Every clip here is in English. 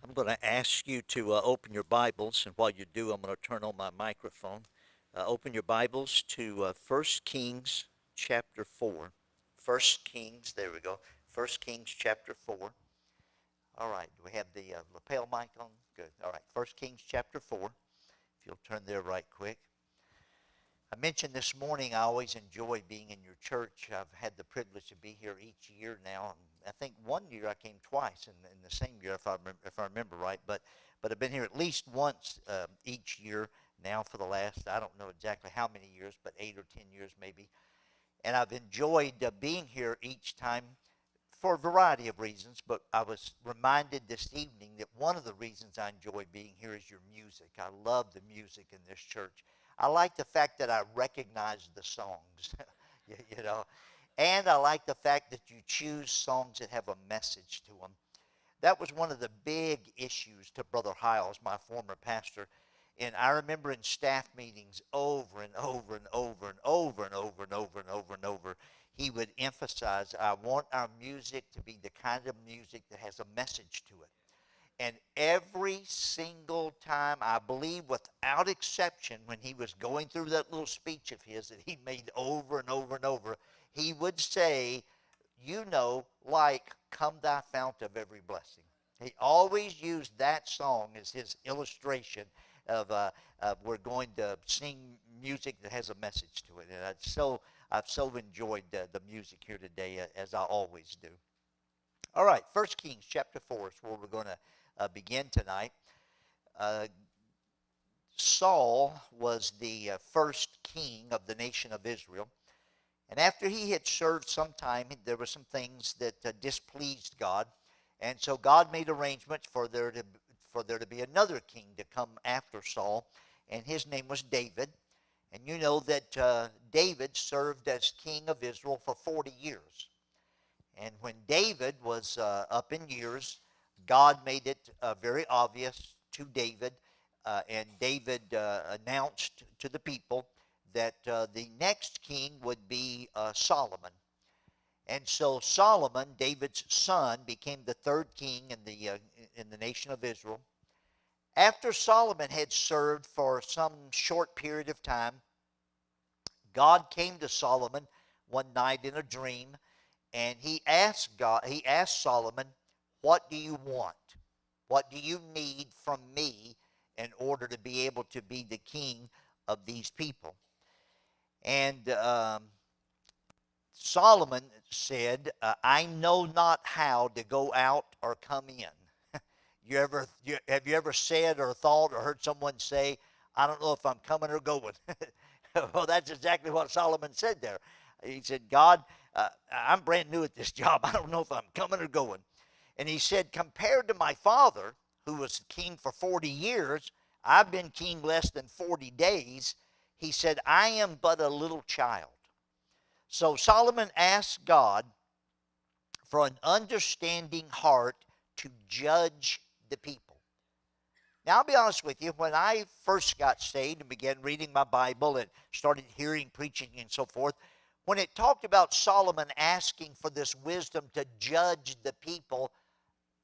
I'm going to ask you to open your Bibles, and while you do, I'm going to turn on my microphone. Open your Bibles to 1 Kings chapter 4. 1 Kings, there we go. 1 Kings chapter 4. All right, do we have the lapel mic on? Good. All right, 1 Kings chapter 4. If you'll turn there right quick. I mentioned this morning I always enjoy being in your church. I've had the privilege to be here each year now. And I think one year I came twice in the same year, if I remember right. But I've been here at least once each year now for the last, I don't know exactly how many years, but 8 or 10 years maybe. And I've enjoyed being here each time for a variety of reasons, but I was reminded this evening that one of the reasons I enjoy being here is your music. I love the music in this church. I like the fact that I recognize the songs, you know, and I like the fact that you choose songs that have a message to them. That was one of the big issues to Brother Hiles, my former pastor. And I remember in staff meetings over and over and over and over and over and over and over and over, he would emphasize, I want our music to be the kind of music that has a message to it. And every single time, I believe without exception, when he was going through that little speech of his that he made over and over and over, he would say, like, Come Thy Fount of Every Blessing. He always used that song as his illustration of we're going to sing music that has a message to it. And I've so enjoyed the music here today, as I always do. All right, 1 Kings chapter 4 is where we're going to begin tonight. Uh, Saul was the first king of the nation of Israel. And after he had served some time, there were some things that displeased God. And so God made arrangements for there to be another king to come after Saul. And his name was David. And you know that David served as king of Israel for 40 years. And when David was up in years, God made it very obvious to David, and David announced to the people that the next king would be Solomon. And so Solomon, David's son, became the third king in the nation of Israel. After Solomon had served for some short period of time, God came to Solomon one night in a dream, and he asked Solomon, what do you want? What do you need from me in order to be able to be the king of these people? And Solomon said, I know not how to go out or come in. Have you ever said or thought or heard someone say, I don't know if I'm coming or going? Well, that's exactly what Solomon said there. He said, God, I'm brand new at this job. I don't know if I'm coming or going. And he said, compared to my father, who was king for 40 years, I've been king less than 40 days. He said, I am but a little child. So Solomon asked God for an understanding heart to judge the people. Now, I'll be honest with you, when I first got saved and began reading my Bible and started hearing preaching and so forth, when it talked about Solomon asking for this wisdom to judge the people,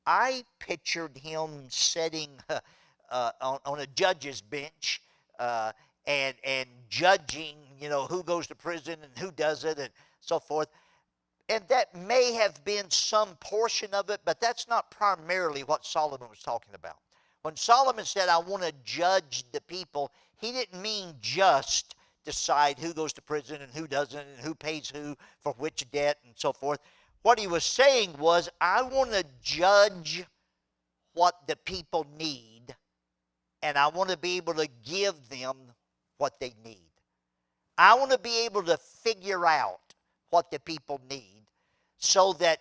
I pictured him sitting on a judge's bench and judging, who goes to prison and who doesn't and so forth. And that may have been some portion of it, but that's not primarily what Solomon was talking about. When Solomon said, I want to judge the people, he didn't mean just decide who goes to prison and who doesn't and who pays who for which debt and so forth. What he was saying was, I want to judge what the people need, and I want to be able to give them what they need. I want to be able to figure out what the people need so that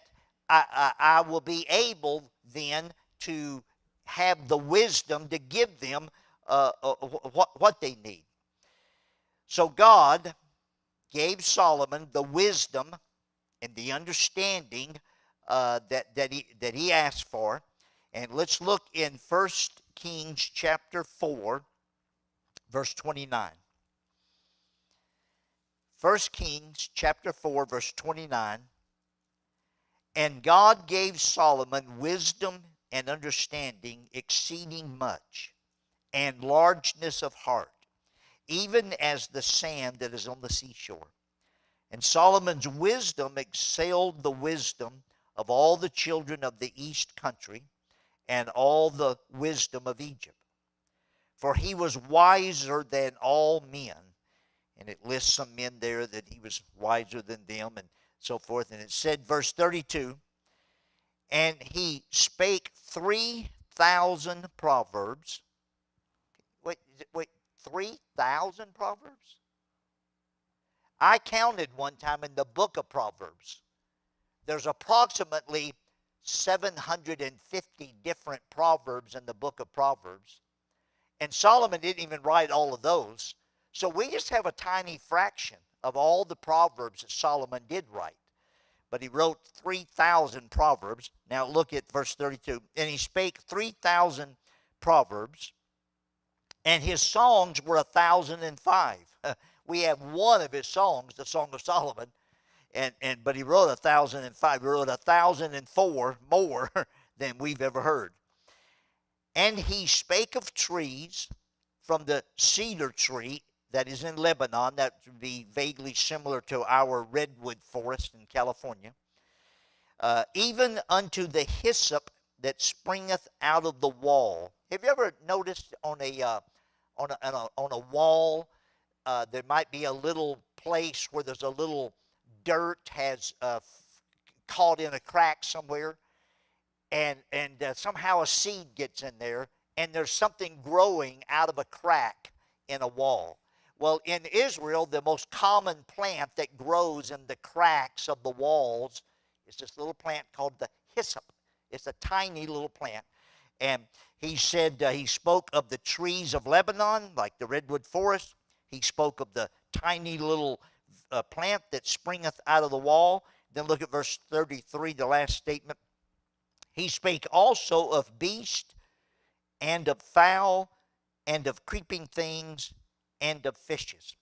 I will be able then to have the wisdom to give them what they need. So God gave Solomon the wisdom and the understanding that he asked for. And let's look in 1 Kings chapter 4, verse 29. 1 Kings chapter 4, verse 29. And God gave Solomon wisdom and understanding exceeding much, and largeness of heart, even as the sand that is on the seashore. And Solomon's wisdom excelled the wisdom of all the children of the east country and all the wisdom of Egypt. For he was wiser than all men. And it lists some men there that he was wiser than them and so forth. And it said, verse 32, and he spake 3,000 proverbs. Wait, 3,000 proverbs? I counted one time in the book of Proverbs. There's approximately 750 different proverbs in the book of Proverbs. And Solomon didn't even write all of those. So we just have a tiny fraction of all the proverbs that Solomon did write. But he wrote 3,000 proverbs. Now look at verse 32. And he spake 3,000 proverbs, and his songs were 1,005. We have one of his songs, the Song of Solomon, but he wrote 1,005. He wrote 1,004 more than we've ever heard. And he spake of trees, from the cedar tree that is in Lebanon, that would be vaguely similar to our redwood forest in California, even unto the hyssop that springeth out of the wall. Have you ever noticed on a wall, there might be a little place where there's a little dirt has caught in a crack somewhere, and somehow a seed gets in there, and there's something growing out of a crack in a wall. Well, in Israel, the most common plant that grows in the cracks of the walls is this little plant called the hyssop. It's a tiny little plant. And he said, he spoke of the trees of Lebanon, like the redwood forest. He spoke of the tiny little plant that springeth out of the wall. Then look at verse 33, the last statement. He spake also of beast and of fowl and of creeping things and of fishes.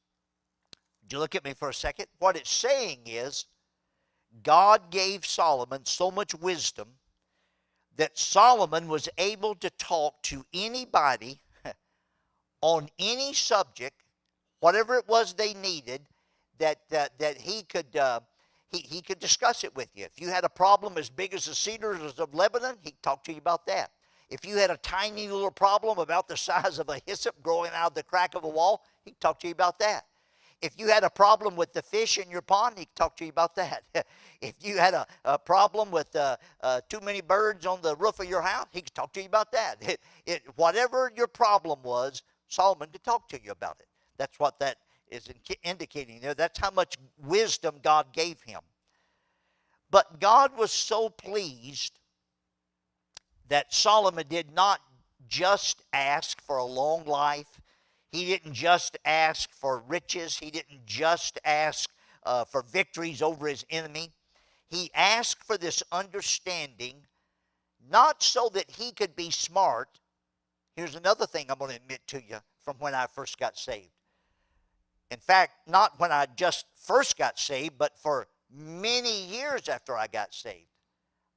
Would you look at me for a second? What it's saying is God gave Solomon so much wisdom that Solomon was able to talk to anybody on any subject, whatever it was they needed, that he could discuss it with you. If you had a problem as big as the cedars of Lebanon, he'd talk to you about that. If you had a tiny little problem about the size of a hyssop growing out of the crack of a wall, he'd talk to you about that. If you had a problem with the fish in your pond, he'd talk to you about that. If you had a problem with too many birds on the roof of your house, he could talk to you about that. Whatever your problem was, Solomon could talk to you about it. That's what that is indicating there. That's how much wisdom God gave him. But God was so pleased that Solomon did not just ask for a long life. He didn't just ask for riches. He didn't just ask for victories over his enemy. He asked for this understanding, not so that he could be smart. Here's another thing I'm going to admit to you from when I first got saved. In fact, not when I just first got saved, but for many years after I got saved.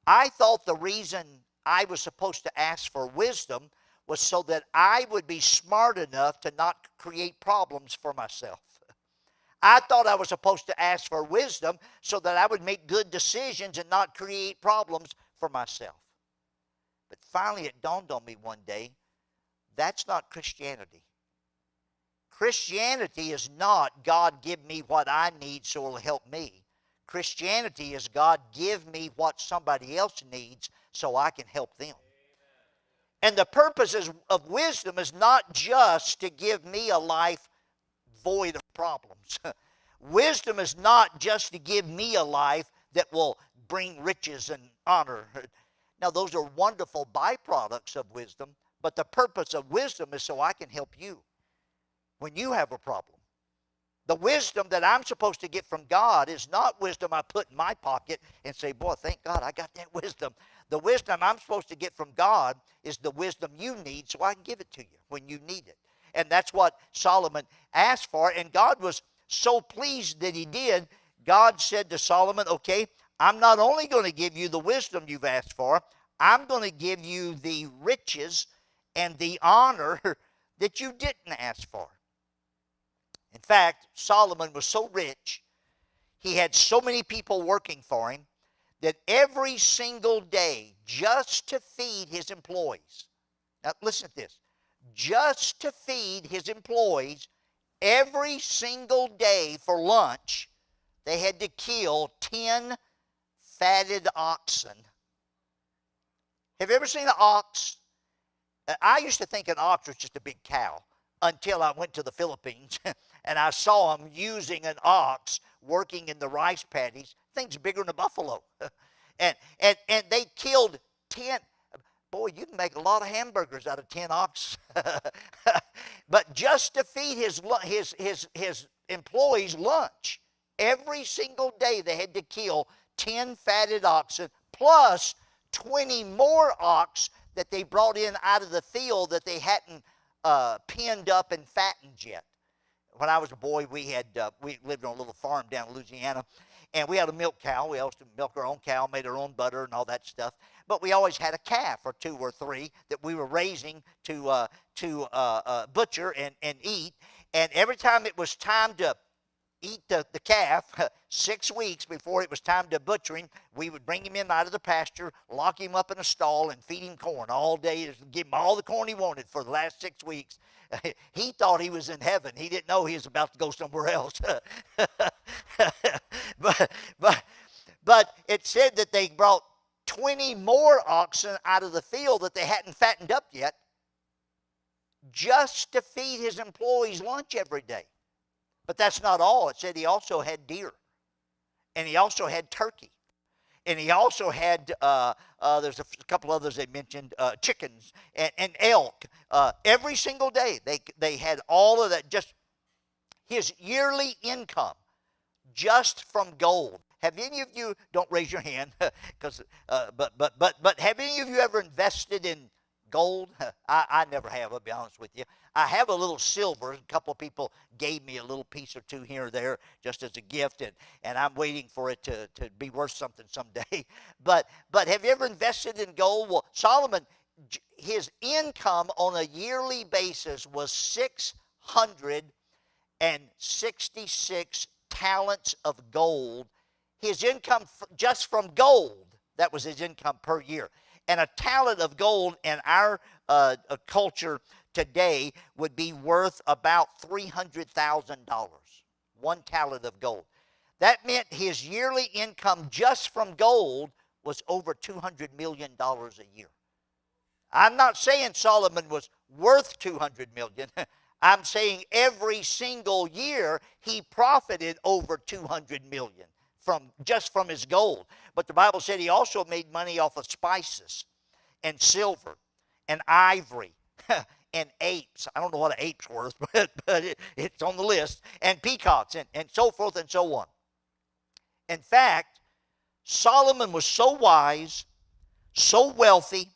I thought the reason I was supposed to ask for wisdom was so that I would be smart enough to not create problems for myself. I thought I was supposed to ask for wisdom so that I would make good decisions and not create problems for myself. But finally it dawned on me one day, that's not Christianity. Christianity is not God give me what I need so it'll help me. Christianity is God give me what somebody else needs so I can help them. And the purpose of wisdom is not just to give me a life void of problems. Wisdom is not just to give me a life that will bring riches and honor. Now, those are wonderful byproducts of wisdom, but the purpose of wisdom is so I can help you when you have a problem. The wisdom that I'm supposed to get from God is not wisdom I put in my pocket and say, boy, thank God I got that wisdom. The wisdom I'm supposed to get from God is the wisdom you need so I can give it to you when you need it. And that's what Solomon asked for, and God was so pleased that he did. God said to Solomon, okay, I'm not only going to give you the wisdom you've asked for, I'm going to give you the riches and the honor that you didn't ask for. In fact, Solomon was so rich, he had so many people working for him, that every single day, just to feed his employees, now listen to this, just to feed his employees, every single day for lunch, they had to kill 10 fatted oxen. Have you ever seen an ox? I used to think an ox was just a big cow until I went to the Philippines and I saw them using an ox working in the rice paddies. Things bigger than a buffalo. and they killed 10. Boy, you can make a lot of hamburgers out of 10 ox. But just to feed his employees lunch, every single day they had to kill 10 fatted oxen plus 20 more ox that they brought in out of the field that they hadn't pinned up and fattened yet. When I was a boy, we lived on a little farm down in Louisiana, and we had a milk cow. We always milked our own cow, made our own butter and all that stuff. But we always had a calf or two or three that we were raising to butcher and eat. And every time it was time to eat the calf, 6 weeks before it was time to butcher him, we would bring him in out of the pasture, lock him up in a stall, and feed him corn all day, give him all the corn he wanted for the last 6 weeks. He thought he was in heaven. He didn't know he was about to go somewhere else. But it said that they brought 20 more oxen out of the field that they hadn't fattened up yet just to feed his employees lunch every day. But that's not all. It said he also had deer, and he also had turkey, and he also had, there's a couple others they mentioned, chickens and elk. Every single day they had all of that, just his yearly income just from gold. Have any of you, don't raise your hand, because but have any of you ever invested in gold? I never have, I'll be honest with you. I have a little silver. A couple of people gave me a little piece or two here or there just as a gift, and I'm waiting for it to be worth something someday. But have you ever invested in gold? Well, Solomon, his income on a yearly basis was 666 talents of gold. His income just from gold, that was his income per year. And a talent of gold in our culture today would be worth about $300,000. 1 talent of gold. That meant his yearly income just from gold was over $200 million a year. I'm not saying Solomon was worth $200 million. I'm saying every single year he profited over $200 million just from his gold. But the Bible said he also made money off of spices and silver and ivory and apes. I don't know what an ape's worth, but it's on the list. And peacocks and so forth and so on. In fact, Solomon was so wise, so wealthy,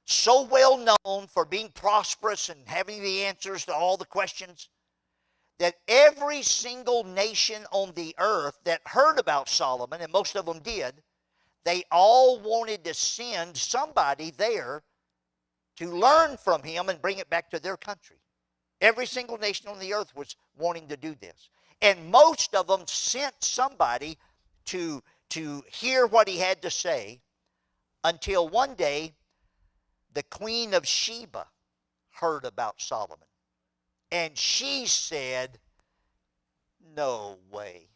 so well known for being prosperous and having the answers to all the questions, that every single nation on the earth that heard about Solomon, and most of them did, they all wanted to send somebody there to learn from him and bring it back to their country. Every single nation on the earth was wanting to do this. And most of them sent somebody to hear what he had to say, until one day the Queen of Sheba heard about Solomon. And she said, no way.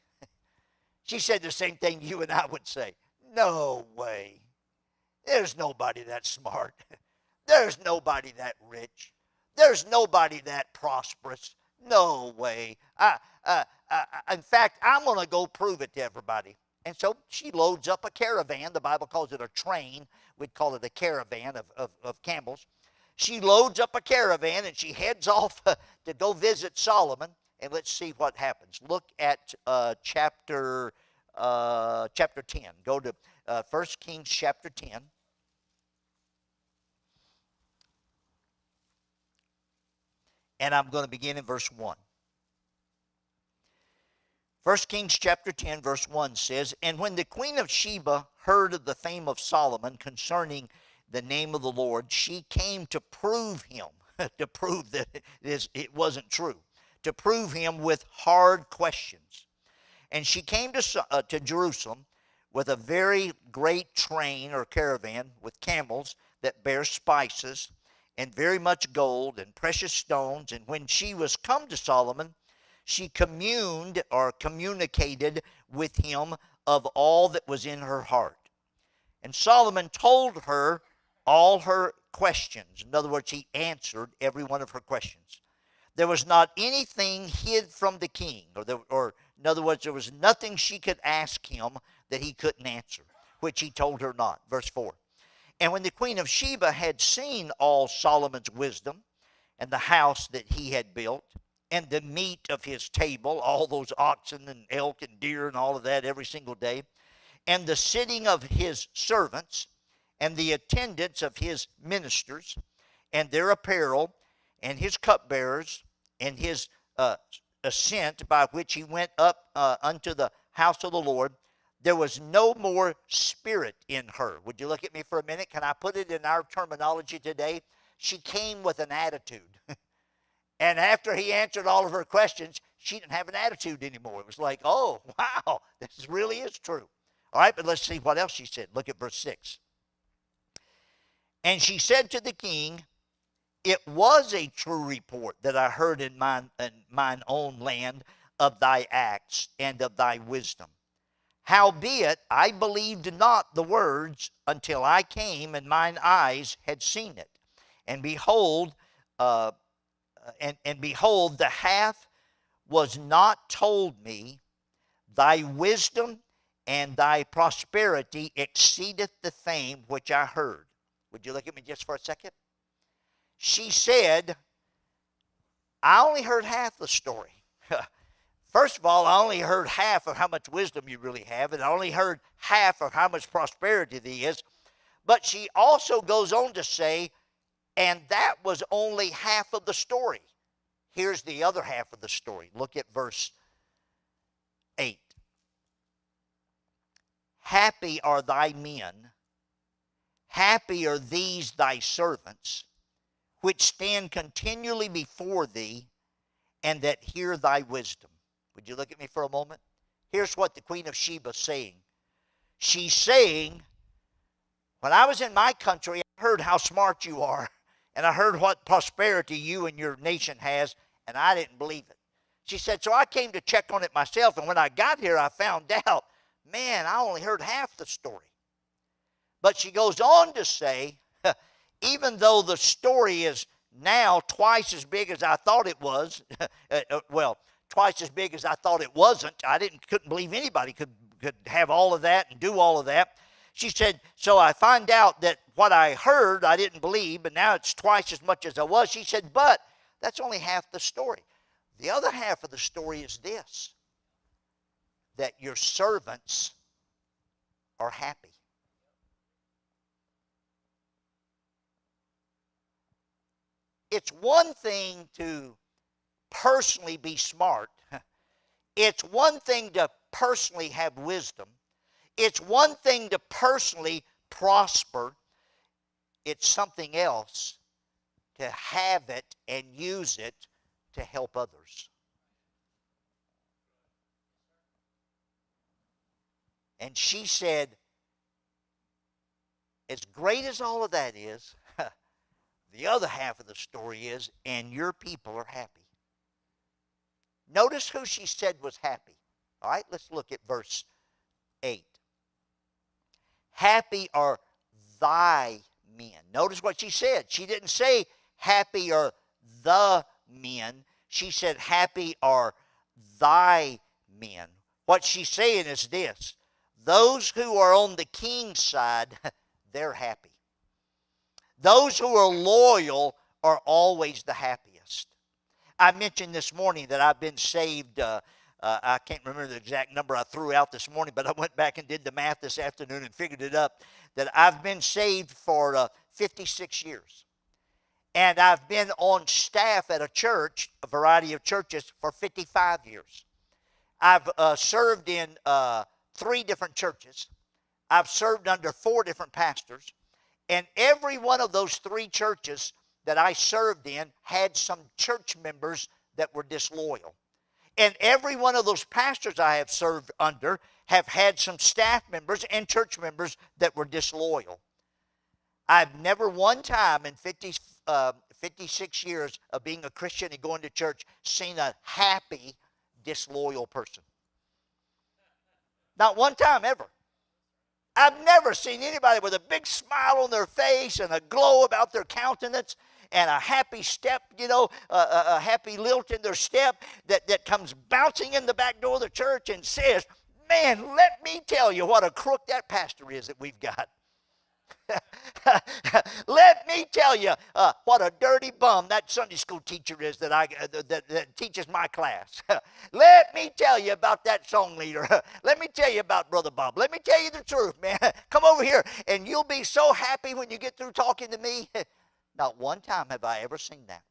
She said the same thing you and I would say. No way. There's nobody that smart. There's nobody that rich. There's nobody that prosperous. No way. In fact, I'm going to go prove it to everybody. And so she loads up a caravan. The Bible calls it a train. We'd call it a caravan of camels. She loads up a caravan and she heads off to go visit Solomon. And let's see what happens. Look at chapter 10. Go to 1 Kings chapter 10. And I'm going to begin in verse 1. 1 Kings chapter 10 verse 1 says, and when the queen of Sheba heard of the fame of Solomon concerning the name of the Lord, she came to prove him, to prove that it wasn't true, to prove him with hard questions. And she came to Jerusalem with a very great train or caravan with camels that bear spices and very much gold and precious stones. And when she was come to Solomon, she communed or communicated with him of all that was in her heart. And Solomon told her all her questions. In other words, he answered every one of her questions. There was not anything hid from the king, or in other words, there was nothing she could ask him that he couldn't answer, which he told her not. Verse 4. And when the queen of Sheba had seen all Solomon's wisdom, and the house that he had built, and the meat of his table, all those oxen and elk and deer and all of that every single day, and the sitting of his servants, and the attendance of his ministers, and their apparel, and his cupbearers, and his ascent by which he went up unto the house of the Lord, there was no more spirit in her. Would you look at me for a minute? Can I put it in our terminology today? She came with an attitude. And after he answered all of her questions, she didn't have an attitude anymore. It was like, oh, wow, this really is true. All right, but let's see what else she said. Look at verse 6. And she said to the king, it was a true report that I heard in mine own land of thy acts and of thy wisdom. Howbeit, I believed not the words until I came and mine eyes had seen it. And behold, behold, the half was not told me. Thy wisdom and thy prosperity exceedeth the fame which I heard. Would you look at me just for a second? She said, I only heard half the story. First of all, I only heard half of how much wisdom you really have, and I only heard half of how much prosperity there is. But she also goes on to say, and that was only half of the story. Here's the other half of the story. Look at verse 8. Happy are thy men, happy are these thy servants, which stand continually before thee, and that hear thy wisdom. Would you look at me for a moment? Here's what the Queen of Sheba is saying. She's saying, when I was in my country, I heard how smart you are, and I heard what prosperity you and your nation has, and I didn't believe it. She said, so I came to check on it myself, and when I got here, I found out, man, I only heard half the story. But she goes on to say, even though the story is now twice as big as I thought it was, twice as big as I thought it wasn't. Couldn't believe anybody could have all of that and do all of that. She said, so I find out that what I heard I didn't believe, but now it's twice as much as I was. She said, but that's only half the story. The other half of the story is this, that your servants are happy. It's one thing to personally be smart. It's one thing to personally have wisdom. It's one thing to personally prosper. It's something else to have it and use it to help others. And she said, as great as all of that is, the other half of the story is, and your people are happy. Notice who she said was happy. All right, let's look at verse 8. Happy are thy men. Notice what she said. She didn't say happy are the men. She said happy are thy men. What she's saying is this. Those who are on the king's side, they're happy. Those who are loyal are always the happiest. I mentioned this morning that I've been saved. I can't remember the exact number I threw out this morning, but I went back and did the math this afternoon and figured it up, that I've been saved for 56 years. And I've been on staff at a church, a variety of churches, for 55 years. I've served in 3 different churches. I've served under 4 different pastors. And every one of those three churches that I served in had some church members that were disloyal. And every one of those pastors I have served under have had some staff members and church members that were disloyal. I've never one time in 56 years of being a Christian and going to church seen a happy, disloyal person. Not one time ever. I've never seen anybody with a big smile on their face and a glow about their countenance and a happy step, a happy lilt in their step that comes bouncing in the back door of the church and says, man, let me tell you what a crook that pastor is that we've got. Let me tell you what a dirty bum that Sunday school teacher is that teaches my class. Let me tell you about that song leader. Let me tell you about Brother Bob. Let me tell you the truth, man. Come over here, and you'll be so happy when you get through talking to me. Not one time have I ever seen that.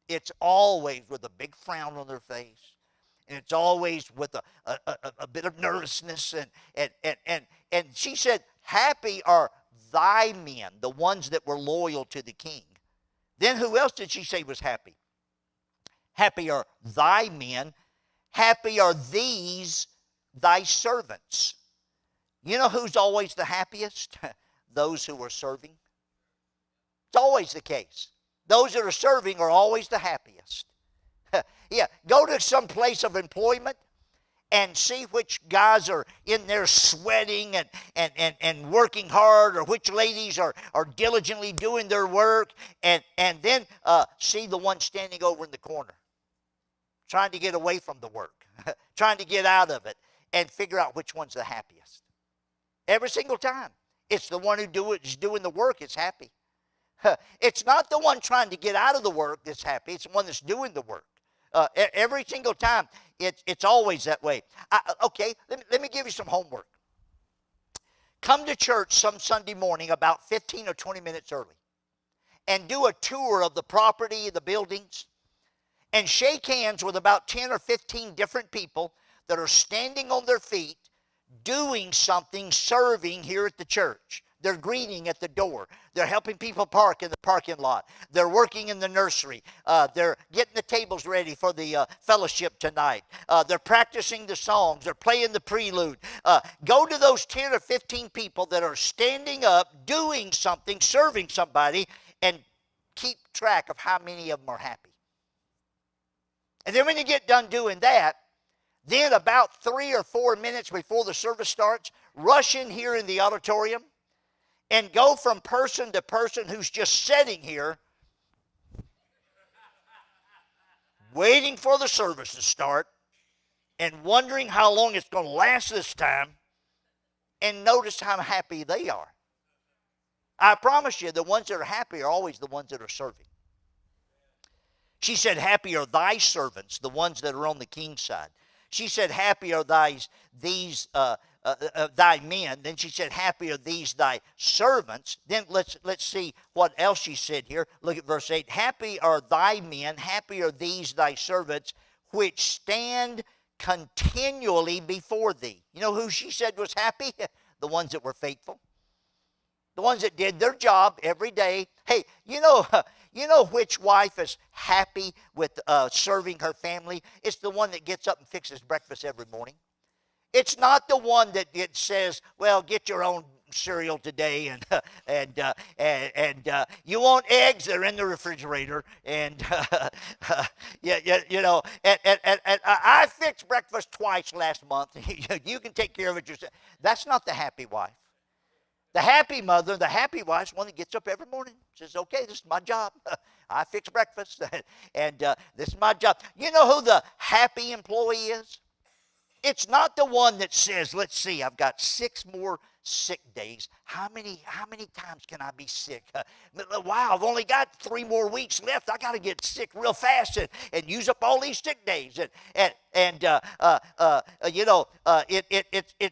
It's always with a big frown on their face. And it's always with a bit of nervousness. And she said, happy are thy men, the ones that were loyal to the king. Then who else did she say was happy? Happy are thy men. Happy are these thy servants. You know who's always the happiest? Those who are serving. It's always the case. Those that are serving are always the happiest. Yeah, go to some place of employment and see which guys are in there sweating and working hard, or which ladies are diligently doing their work, and then see the one standing over in the corner, trying to get away from the work, trying to get out of it, and figure out which one's the happiest. Every single time. It's the one who's doing the work that's happy. It's not the one trying to get out of the work that's happy. It's the one that's doing the work. Every single time, it's always that way. Okay, let me give you some homework. Come to church some Sunday morning about 15 or 20 minutes early and do a tour of the property, the buildings, and shake hands with about 10 or 15 different people that are standing on their feet doing something, serving here at the church. They're greeting at the door. They're helping people park in the parking lot. They're working in the nursery. They're getting the tables ready for the fellowship tonight. They're practicing the songs. They're playing the prelude. Go to those 10 or 15 people that are standing up, doing something, serving somebody, and keep track of how many of them are happy. And then when you get done doing that, then about 3 or 4 minutes before the service starts, rush in here in the auditorium and go from person to person who's just sitting here waiting for the service to start and wondering how long it's going to last this time, and notice how happy they are. I promise you, the ones that are happy are always the ones that are serving. She said, happy are thy servants, the ones that are on the king's side. She said, happy are thy men. Then she said, happy are these thy servants. Then let's see what else she said here. Look at verse 8. Happy are thy men, happy are these thy servants, which stand continually before thee. You know who she said was happy? The ones that were faithful. The ones that did their job every day. Hey, you know which wife is happy with serving her family? It's the one that gets up and fixes breakfast every morning. It's not the one that says, well, get your own cereal today, and you want eggs, they're in the refrigerator, and I fixed breakfast twice last month. You can take care of it yourself. That's not the happy wife. The happy mother, the happy wife is one that gets up every morning, says, okay, this is my job. I fix breakfast, and this is my job. You know who the happy employee is? It's not the one that says, let's see, I've got 6 more sick days. How many times can I be sick? Wow, I've only got 3 more weeks left. I got to get sick real fast and use up all these sick days.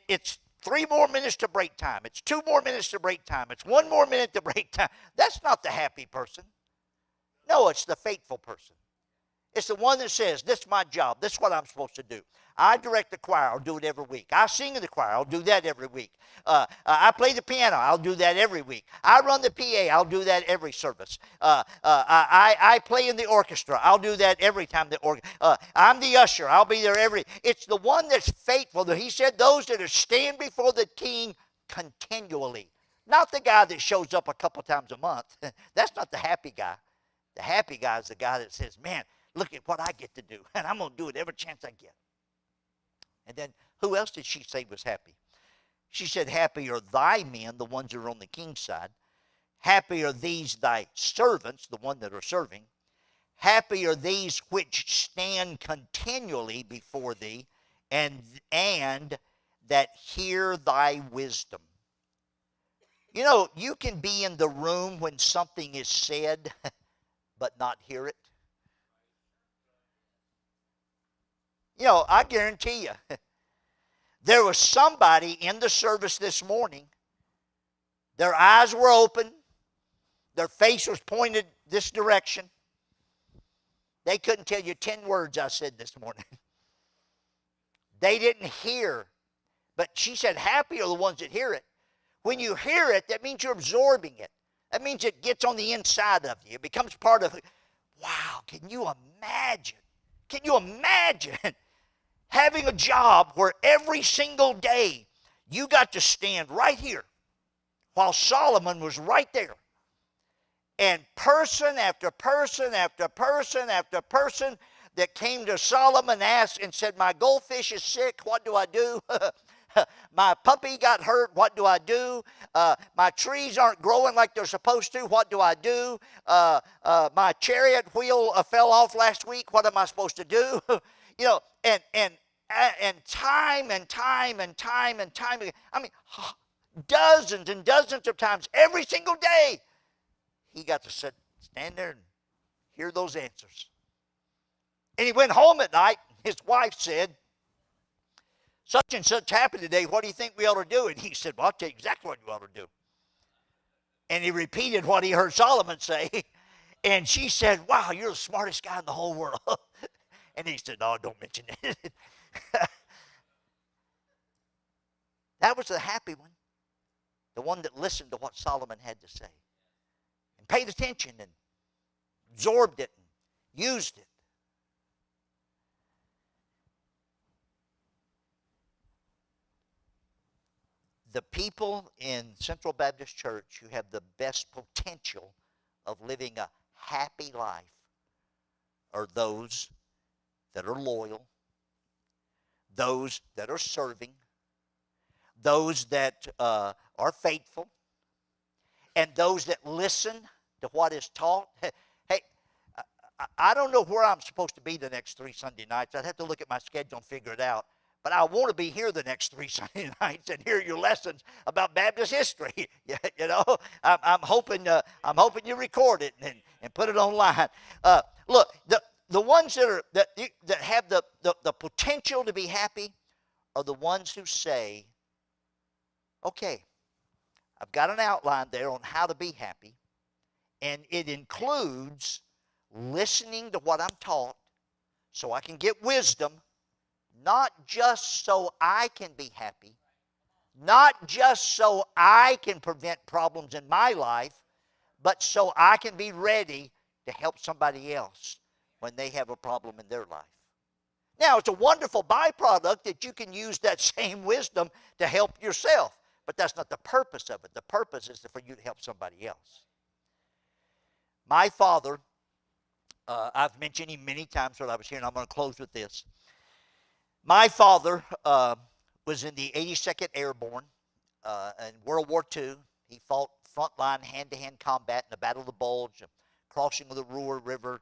It's 3 more minutes to break time. It's 2 more minutes to break time. It's 1 more minute to break time. That's not the happy person. No, it's the faithful person. It's the one that says, this is my job. This is what I'm supposed to do. I direct the choir. I'll do it every week. I sing in the choir. I'll do that every week. I play the piano. I'll do that every week. I run the PA. I'll do that every service. I play in the orchestra. I'll do that every time I'm the usher. I'll be there every. It's the one that's faithful. He said those that are stand before the king continually. Not the guy that shows up a couple times a month. That's not the happy guy. The happy guy is the guy that says, man, look at what I get to do, and I'm going to do it every chance I get. And then who else did she say was happy? She said, happy are thy men, the ones that are on the king's side. Happy are these thy servants, the ones that are serving. Happy are these which stand continually before thee, and that hear thy wisdom. You know, you can be in the room when something is said, but not hear it. You know, I guarantee you, there was somebody in the service this morning, their eyes were open, their face was pointed this direction. They couldn't tell you 10 words I said this morning. They didn't hear. But she said, happy are the ones that hear it. When you hear it, that means you're absorbing it. That means it gets on the inside of you. It becomes part of it. Wow, can you imagine? Can you imagine having a job where every single day you got to stand right here while Solomon was right there? And person after person after person after person that came to Solomon asked and said, my goldfish is sick, what do I do? My puppy got hurt, what do I do? My trees aren't growing like they're supposed to, what do I do? My chariot wheel fell off last week, what am I supposed to do? You know, and time and time and time and time again, I mean, dozens and dozens of times, every single day, he got to stand there and hear those answers. And he went home at night, his wife said, such and such happened today, what do you think we ought to do? And he said, well, I'll tell you exactly what you ought to do. And he repeated what he heard Solomon say. And she said, wow, you're the smartest guy in the whole world. And he said, no, don't mention it. That was the happy one. The one that listened to what Solomon had to say. And paid attention and absorbed it and used it. The people in Central Baptist Church who have the best potential of living a happy life are those that are loyal, those that are serving, those that are faithful, and those that listen to what is taught. Hey, I don't know where I'm supposed to be the next 3 Sunday nights. I'd have to look at my schedule and figure it out. But I want to be here the next 3 Sunday nights and hear your lessons about Baptist history. You know, I'm hoping you record it and put it online. Look, the ones that have the potential to be happy are the ones who say, okay, I've got an outline there on how to be happy, and it includes listening to what I'm taught so I can get wisdom. Not just so I can be happy, not just so I can prevent problems in my life, but so I can be ready to help somebody else when they have a problem in their life. Now, it's a wonderful byproduct that you can use that same wisdom to help yourself, but that's not the purpose of it. The purpose is for you to help somebody else. My father, I've mentioned him many times when I was here, and I'm going to close with this. My father was in the 82nd Airborne in World War II. He fought frontline hand-to-hand combat in the Battle of the Bulge, crossing of the Ruhr River,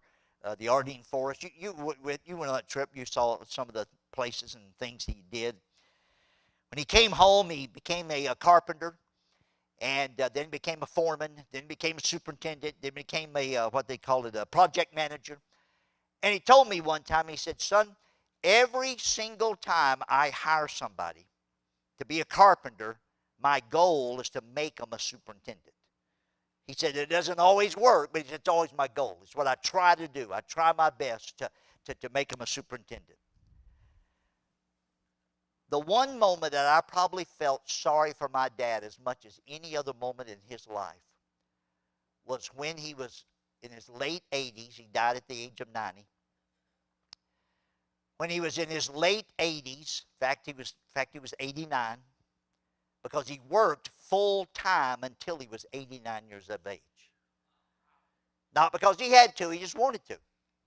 the Ardennes Forest. You went on that trip. You saw some of the places and things he did. When he came home, he became a carpenter, and then became a foreman, then became a superintendent, then became a what they call it, a project manager. And he told me one time, he said, son, every single time I hire somebody to be a carpenter, my goal is to make them a superintendent. He said, it doesn't always work, but it's always my goal. It's what I try to do. I try my best to make him a superintendent. The one moment that I probably felt sorry for my dad as much as any other moment in his life was when he was in his late 80s. He died at the age of 90. When he was in his late 80s, in fact he was 89, because he worked full time until he was 89 years of age. Not because he had to, he just wanted to.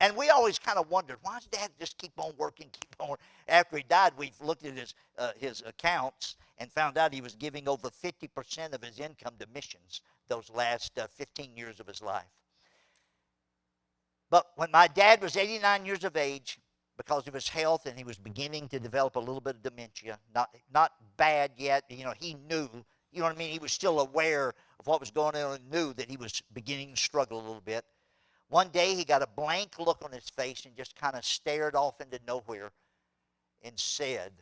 And we always kind of wondered, why does Dad just keep on working, keep on? After he died, we looked at his accounts and found out he was giving over 50% of his income to missions those last 15 years of his life. But when my dad was 89 years of age, because of his health, and he was beginning to develop a little bit of dementia, not bad yet, he knew, you know what I mean? He was still aware of what was going on and knew that he was beginning to struggle a little bit. One day he got a blank look on his face and just kind of stared off into nowhere and said,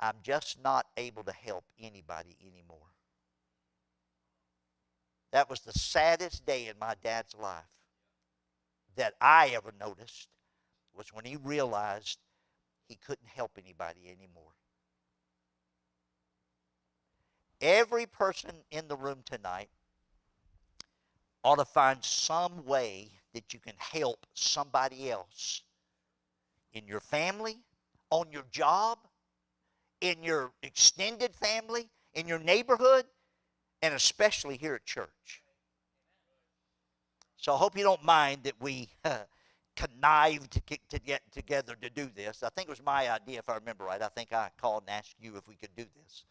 I'm just not able to help anybody anymore. That was the saddest day in my dad's life that I ever noticed, was when he realized he couldn't help anybody anymore. Every person in the room tonight ought to find some way that you can help somebody else in your family, on your job, in your extended family, in your neighborhood, and especially here at church. So I hope you don't mind that we connived to get together to do this. I think it was my idea, if I remember right. I think I called and asked you if we could do this.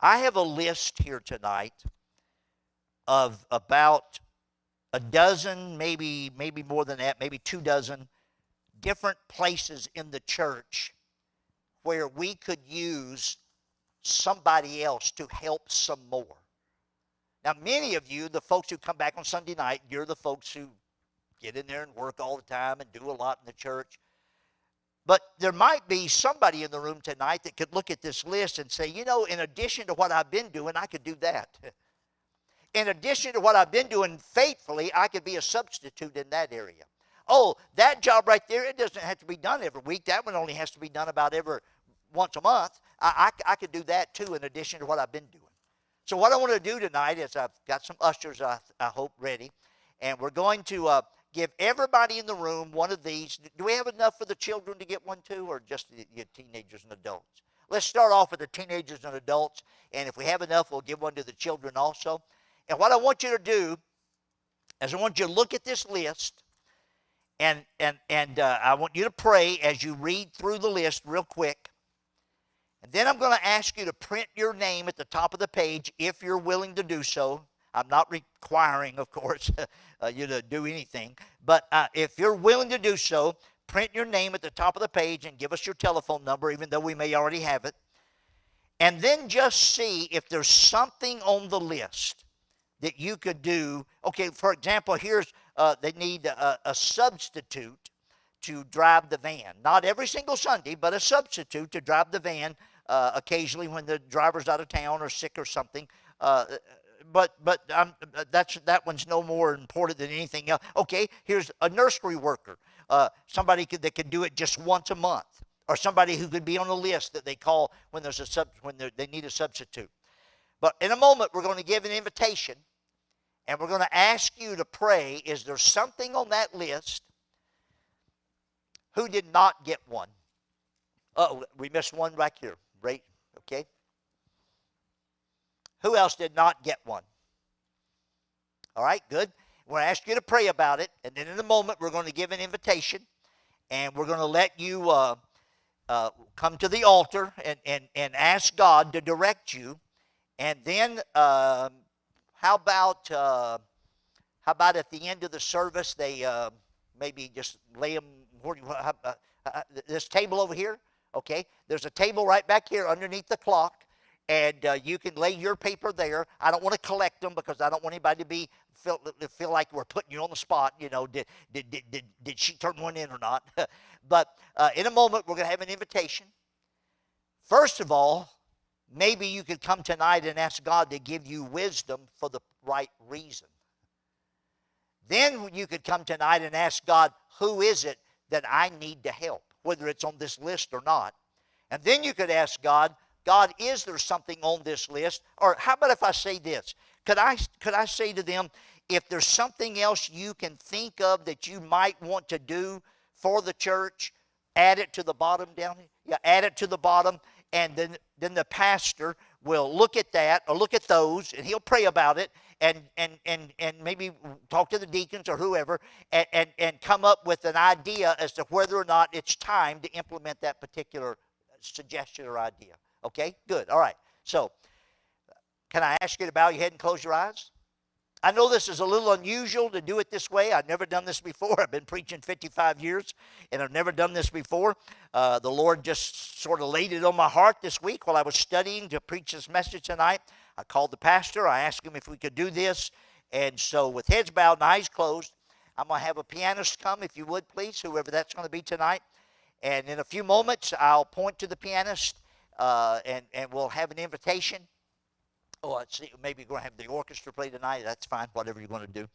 I have a list here tonight of about a dozen, maybe more than that, maybe 24 different places in the church where we could use somebody else to help some more. Now, many of you, the folks who come back on Sunday night, you're the folks who get in there and work all the time and do a lot in the church. But there might be somebody in the room tonight that could look at this list and say, in addition to what I've been doing, I could do that. In addition to what I've been doing faithfully, I could be a substitute in that area. Oh, that job right there, it doesn't have to be done every week. That one only has to be done about once a month. I could do that too in addition to what I've been doing. So what I want to do tonight is I've got some ushers, I hope, ready. And we're going to give everybody in the room one of these. Do we have enough for the children to get one too, or just the teenagers and adults? Let's start off with the teenagers and adults. And if we have enough, we'll give one to the children also. And what I want you to do is I want you to look at this list, and I want you to pray as you read through the list real quick. And then I'm going to ask you to print your name at the top of the page if you're willing to do so. I'm not requiring, of course, you to do anything. But if you're willing to do so, print your name at the top of the page and give us your telephone number, even though we may already have it. And then just see if there's something on the list that you could do. Okay, for example, here's they need a substitute to drive the van. Not every single Sunday, but a substitute to drive the van occasionally when the driver's out of town or sick or something. But that one's no more important than anything else. Okay, here's a nursery worker, somebody that can do it just once a month, or somebody who could be on the list that they call when they need a substitute. But in a moment, we're going to give an invitation, and we're going to ask you to pray. Is there something on that list? Who did not get one? Oh, we missed one right here. Right? Okay. Who else did not get one? All right, good. We're going to ask you to pray about it, and then in a moment we're going to give an invitation, and we're going to let you come to the altar and ask God to direct you. And then how about at the end of the service they maybe just lay them this table over here? Okay, there's a table right back here underneath the clock. And you can lay your paper there. I don't want to collect them because I don't want anybody to feel like we're putting you on the spot. Did she turn one in or not? But in a moment, we're going to have an invitation. First of all, maybe you could come tonight and ask God to give you wisdom for the right reason. Then you could come tonight and ask God, who is it that I need to help, whether it's on this list or not. And then you could ask God, God, is there something on this list? Or how about if I say this? Could I say to them, if there's something else you can think of that you might want to do for the church, add it to the bottom down here. Yeah, add it to the bottom, and then the pastor will look at that or look at those, and he'll pray about it, and maybe talk to the deacons or whoever, and come up with an idea as to whether or not it's time to implement that particular suggestion or idea. Okay, good. All right. So, can I ask you to bow your head and close your eyes? I know this is a little unusual to do it this way. I've never done this before. I've been preaching 55 years, and I've never done this before. The Lord just sort of laid it on my heart this week while I was studying to preach this message tonight. I called the pastor. I asked him if we could do this. And so with heads bowed and eyes closed, I'm going to have a pianist come, if you would, please, whoever that's going to be tonight. And in a few moments, I'll point to the pianist, and we'll have an invitation. Oh, let's see, maybe you're going to have the orchestra play tonight. That's fine, whatever you're going to do.